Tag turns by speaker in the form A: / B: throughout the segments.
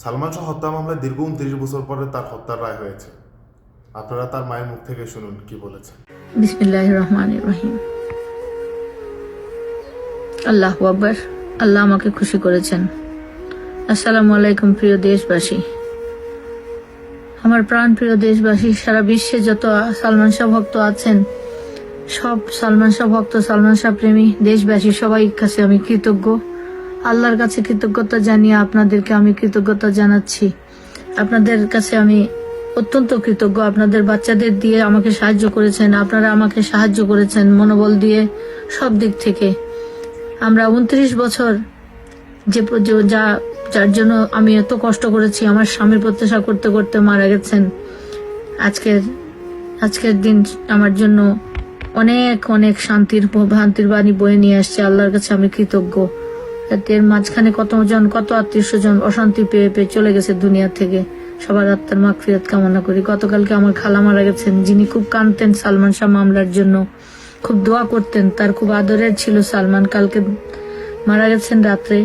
A: সালমান শাহ হত্যা মামলায় দীর্ঘ 29 বছর পরে তার হত্যার রায় হয়েছে। আপনারা তার মায়ের মুখ থেকে শুনুন কি বলেছেন।
B: বিসমিল্লাহির রহমানির রহিম। আল্লাহু আকবার। আল্লাহ আমাকে খুশি করেছেন। আসসালামু আলাইকুম প্রিয় দেশবাসী, আমার প্রাণ প্রিয় দেশবাসী, সারা বিশ্বে যত সালমান শাহ ভক্ত আছেন, সব সালমান শাহ ভক্ত, সালমান শাহ প্রেমী দেশবাসী সবাই কাছে আমি কৃতজ্ঞ। আল্লাহর কাছে কৃতজ্ঞতা জানিয়ে আপনাদেরকে আমি কৃতজ্ঞতা জানাচ্ছি। আপনাদের কাছে আমি অত্যন্ত কৃতজ্ঞ। আপনাদের বাচ্চাদের দিয়ে আমাকে সাহায্য করেছেন, আপনারা আমাকে সাহায্য করেছেন মনোবল দিয়ে, সব দিক থেকে। আমরা 29 বছর যার জন্য আমি এত কষ্ট করেছি, আমার স্বামীর প্রত্যাশা করতে করতে মারা গেছেন। আজকের দিন আমার জন্য অনেক অনেক শান্তির বাণী বয়ে নিয়ে আসছে। আল্লাহর কাছে আমি কৃতজ্ঞ। এর মাঝখানে কত আত্মীয় স্বজন অশান্তি পেয়ে পেয়ে চলে গেছে দুনিয়া থেকে। সবার আত্মার মাগফিরাত কামনা করি। গতকালকে আমার খালা মারা গেছেন, যিনি খুব কাঁদতেন সালমান শাহ মামলার জন্য, খুব দোয়া করতেন, তার খুব আদরের ছিল সালমান। কালকে মারা গেছেন রাত্রে।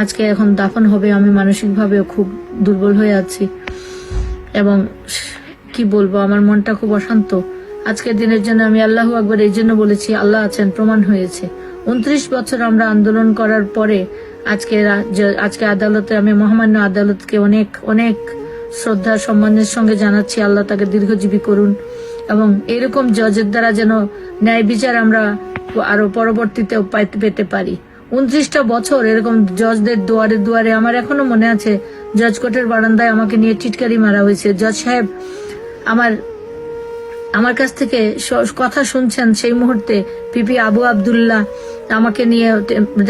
B: আজকে এখন দাফন হবে। আমি মানসিকভাবেও খুব দুর্বল হয়ে আছি এবং কি বলবো, আমার মনটা খুব অশান্ত। আজকের দিনের জন্য আমি আল্লাহু আকবার এই জন্য বলেছি, আল্লাহ আছেন, প্রমাণ হয়েছে। 29 বছর আমরা আন্দোলন করার পরে আজকে আদালতে, আমি মহামান্য আদালতকে অনেক অনেক শ্রদ্ধা সম্মানের সঙ্গে জানাচ্ছি, আল্লাহ তাকে দীর্ঘজীবী করুন এবং এরকম জজের দ্বারা যেন ন্যায় বিচার আমরা আরো পরবর্তীতেও পেতে পারি। 29টা বছর এরকম জজদের দুয়ারে দুয়ারে, আমার এখনো মনে আছে জজ কোর্টের বারান্দায় আমাকে নিয়ে টিটকারি মারা হয়েছে। জজ সাহেব আমার কাছ থেকে কথা শুনছেন সেই মুহূর্তে। পিপি আবু আবদুল্লাহ আমাকে নিয়ে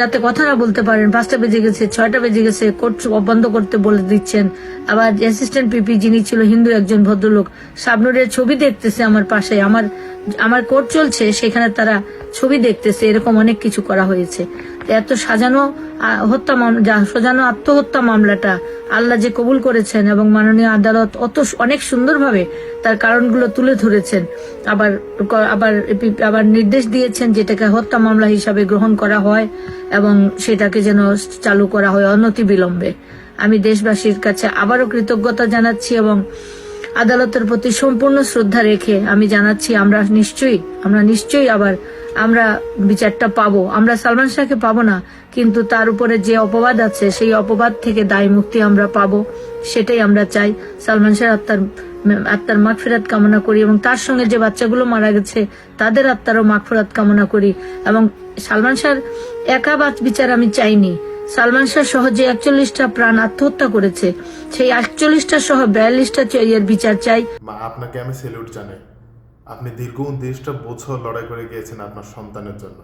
B: যাতে কথা না বলতে পারেন, 5টা বেজে গেছে, 6টা বেজে গেছে, কোর্ট বন্ধ করতে বলে দিচ্ছেন। আবার অ্যাসিস্ট্যান্ট পিপি, যিনি ছিল হিন্দু একজন ভদ্রলোক, শাবনুরের ছবি দেখতেছে আমার পাশে। আমার কোর্ট চলছে, সেখানে তারা ছবি দেখতেছে। এরকম অনেক কিছু করা হয়েছে। এত সাজানো আত্মহত্যা মামলাটা আল্লাহ যে কবুল করেছেন এবং মাননীয় আদালত অনেক সুন্দরভাবে তার কারণগুলো তুলে ধরেছেন। আবার নির্দেশ দিয়েছেন যেটাকে হত্যা মামলা হিসাবে গ্রহণ করা হয় এবং সেটাকে যেন চালু করা হয় অনতি বিলম্বে। আমি দেশবাসীর কাছে আবারও কৃতজ্ঞতা জানাচ্ছি এবং আদালতের প্রতি সম্পূর্ণ শ্রদ্ধা রেখে আমি জানাচ্ছি, আমরা নিশ্চয়ই আবার আমরা বিচারটা পাবো। আমরা সালমান শাহকে পাবো না, কিন্তু তার উপরে যে অপবাদ আছে সেই অপবাদ থেকে দায় মুক্তি আমরা পাবো, সেটাই আমরা চাই। সালমান শাহ আত্মার মাগফিরাত কামনা করি এবং তার সঙ্গে যে বাচ্চাগুলো মারা গেছে তাদের আত্মারও মাগফিরাত কামনা করি। এবং সালমান শাহর একা বিচার আমি চাইনি। সালমান শাহ সহ যে 41টা প্রাণ আত্মহত্যা করেছে, সেই 41টা সহ 42টা এর বিচার চাই।
A: আপনাকে আমি স্যালুট জানাই। আপনি দীর্ঘ 29টা বছর লড়াই করে গিয়েছেন আপনার সন্তানের জন্য।